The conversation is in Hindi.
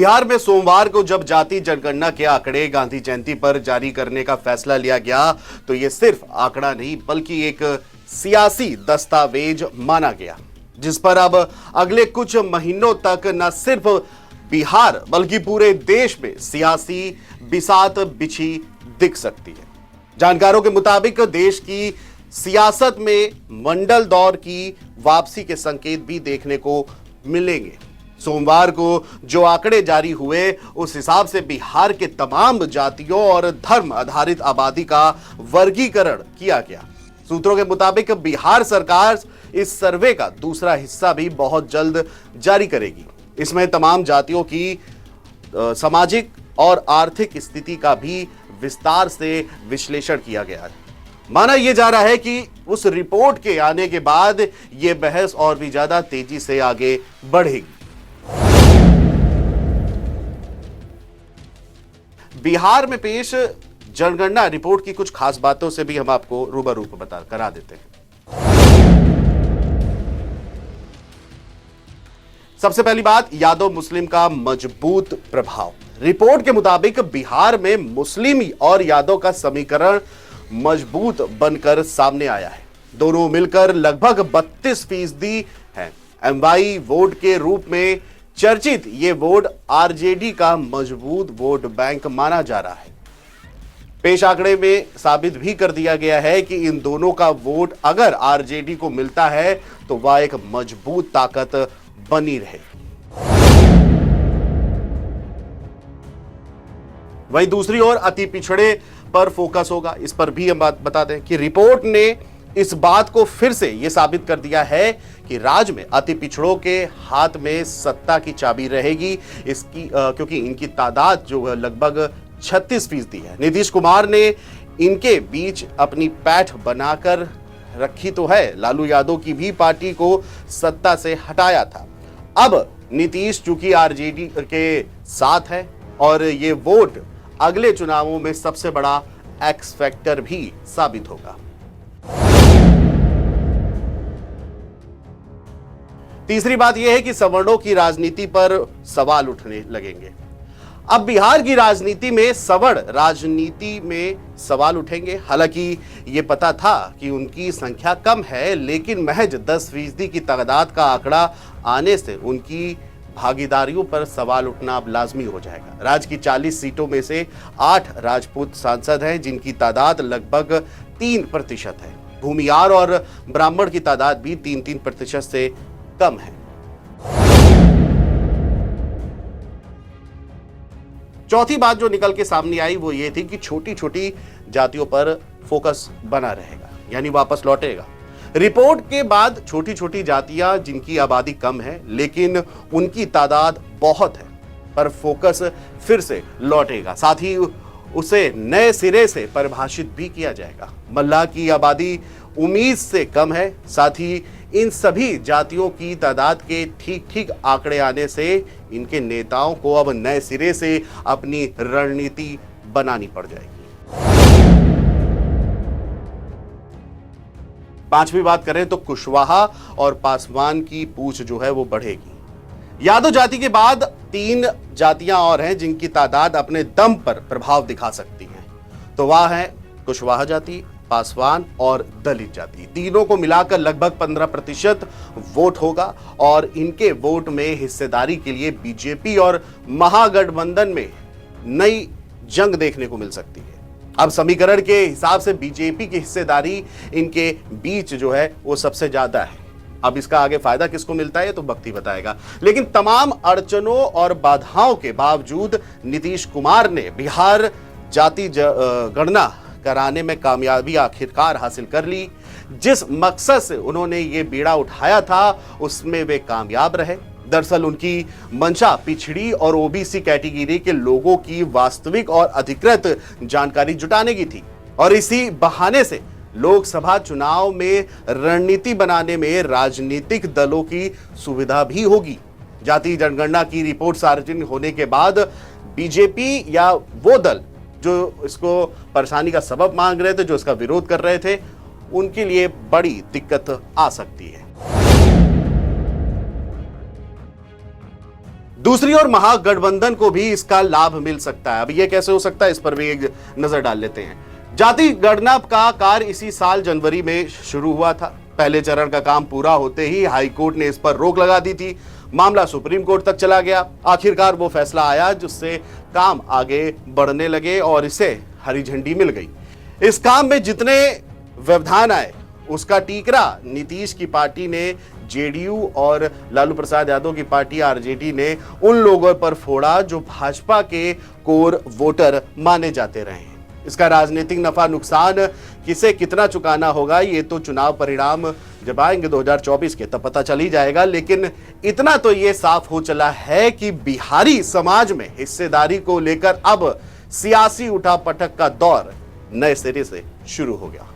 बिहार में सोमवार को जब जाति जनगणना के आंकड़े गांधी जयंती पर जारी करने का फैसला लिया गया तो यह सिर्फ आंकड़ा नहीं बल्कि एक सियासी दस्तावेज माना गया, जिस पर अब अगले कुछ महीनों तक न सिर्फ बिहार बल्कि पूरे देश में सियासी बिसात बिछी दिख सकती है। जानकारों के मुताबिक देश की सियासत में मंडल दौर की वापसी के संकेत भी देखने को मिलेंगे। सोमवार को जो आंकड़े जारी हुए उस हिसाब से बिहार के तमाम जातियों और धर्म आधारित आबादी का वर्गीकरण किया गया। सूत्रों के मुताबिक बिहार सरकार इस सर्वे का दूसरा हिस्सा भी बहुत जल्द जारी करेगी। इसमें तमाम जातियों की सामाजिक और आर्थिक स्थिति का भी विस्तार से विश्लेषण किया गया है। माना यह जा रहा है कि उस रिपोर्ट के आने के बाद यह बहस और भी ज्यादा तेजी से आगे बढ़ेगी। बिहार में पेश जनगणना रिपोर्ट की कुछ खास बातों से भी हम आपको रूबरू करा देते हैं। सबसे पहली बात, यादव मुस्लिम का मजबूत प्रभाव। रिपोर्ट के मुताबिक बिहार में मुस्लिम और यादव का समीकरण मजबूत बनकर सामने आया है। दोनों मिलकर लगभग 32% है। एमवाई वोट के रूप में चर्चित ये वोट आरजेडी का मजबूत वोट बैंक माना जा रहा है। पेश आंकड़े में साबित भी कर दिया गया है कि इन दोनों का वोट अगर आरजेडी को मिलता है तो वह एक मजबूत ताकत बनी रहे। वहीं दूसरी ओर अति पिछड़े पर फोकस होगा। इस पर भी हम बात बता दें कि रिपोर्ट ने इस बात को फिर से यह साबित कर दिया है कि राज्य में अति पिछड़ों के हाथ में सत्ता की चाबी रहेगी। क्योंकि इनकी तादाद जो है लगभग 36% है। नीतीश कुमार ने इनके बीच अपनी पैठ बनाकर रखी तो है। लालू यादव की भी पार्टी को सत्ता से हटाया था। अब नीतीश चूंकि आरजेडी के साथ है और ये वोट अगले चुनावों में सबसे बड़ा एक्स फैक्टर भी साबित होगा। तीसरी बात यह है कि सवर्णों की राजनीति पर सवाल उठने लगेंगे। अब बिहार की राजनीति में सवर्ण राजनीति में सवाल उठेंगे। हालांकि यह पता था कि उनकी संख्या कम है, लेकिन महज 10% की तादाद का आंकड़ा आने से उनकी भागीदारियों पर सवाल उठना अब लाजमी हो जाएगा। राज्य की 40 सीटों में से 8 राजपूत सांसद हैं, जिनकी तादाद लगभग 3% है। भूमिहार और ब्राह्मण की तादाद भी 3% से कम है। चौथी बात जो निकल के सामने आई वो ये थी कि छोटी छोटी जातियों पर फोकस बना रहेगा, यानी वापस लौटेगा। रिपोर्ट के बाद छोटी छोटी जातियां जिनकी आबादी कम है लेकिन उनकी तादाद बहुत है, पर फोकस फिर से लौटेगा। साथ ही उसे नए सिरे से परिभाषित भी किया जाएगा। मल्लाह की आबादी उम्मीद से कम है। साथ ही इन सभी जातियों की तादाद के ठीक ठीक आंकड़े आने से इनके नेताओं को अब नए सिरे से अपनी रणनीति बनानी पड़ जाएगी। पांचवी बात करें तो कुशवाहा और पासवान की पूछ जो है वो बढ़ेगी। यादव जाति के बाद 3 जातियां और हैं जिनकी तादाद अपने दम पर प्रभाव दिखा सकती हैं। तो वह है कुशवाहा जाति, पासवान और दलित जाति। तीनों को मिलाकर लगभग 15% वोट होगा और इनके वोट में हिस्सेदारी के लिए बीजेपी और महागठबंधन में नई जंग देखने को मिल सकती है। अब समीकरण के हिसाब से बीजेपी की हिस्सेदारी इनके बीच जो है वो सबसे ज्यादा है। अब इसका आगे फायदा किसको मिलता है तो वक्त ही बताएगा। लेकिन तमाम अड़चनों और बाधाओं के बावजूद नीतीश कुमार ने बिहार जाति गणना कराने में कामयाबी आखिरकार हासिल कर ली। जिस मकसद से उन्होंने ये बीड़ा उठाया था उसमें वे कामयाब रहे। दरअसल उनकी मंशा पिछड़ी और ओबीसी कैटेगरी के लोगों की वास्तविक और अधिकृत जानकारी जुटाने की थी और इसी बहाने से लोकसभा चुनाव में रणनीति बनाने में राजनीतिक दलों की सुविधा भी होगी। जाति जनगणना की रिपोर्ट सार्वजनिक होने के बाद बीजेपी या वो दल जो इसको परेशानी का सबब मांग रहे थे, जो इसका विरोध कर रहे थे, उनके लिए बड़ी दिक्कत आ सकती है। दूसरी ओर महागठबंधन को भी इसका लाभ मिल सकता है। अब यह कैसे हो सकता है, इस पर भी एक नजर डाल लेते हैं। जाति गणना का कार्य इसी साल जनवरी में शुरू हुआ था। पहले चरण का काम पूरा होते ही हाईकोर्ट ने इस पर रोक लगा दी थी। मामला सुप्रीम कोर्ट तक चला गया। आखिरकार वो फैसला आया जिससे काम आगे बढ़ने लगे और इसे हरी झंडी मिल गई। इस काम में जितने व्यवधान आए उसका टीकरा नीतीश की पार्टी ने, जेडीयू और लालू प्रसाद यादव की पार्टी आरजेडी ने उन लोगों पर फोड़ा जो भाजपा के कोर वोटर माने जाते रहे हैं। इसका राजनीतिक नफा नुकसान किसे कितना चुकाना होगा ये तो चुनाव परिणाम जब आएंगे 2024 के तब पता चल ही जाएगा। लेकिन इतना तो ये साफ हो चला है कि बिहारी समाज में हिस्सेदारी को लेकर अब सियासी उठापटक का दौर नए सिरे से शुरू हो गया।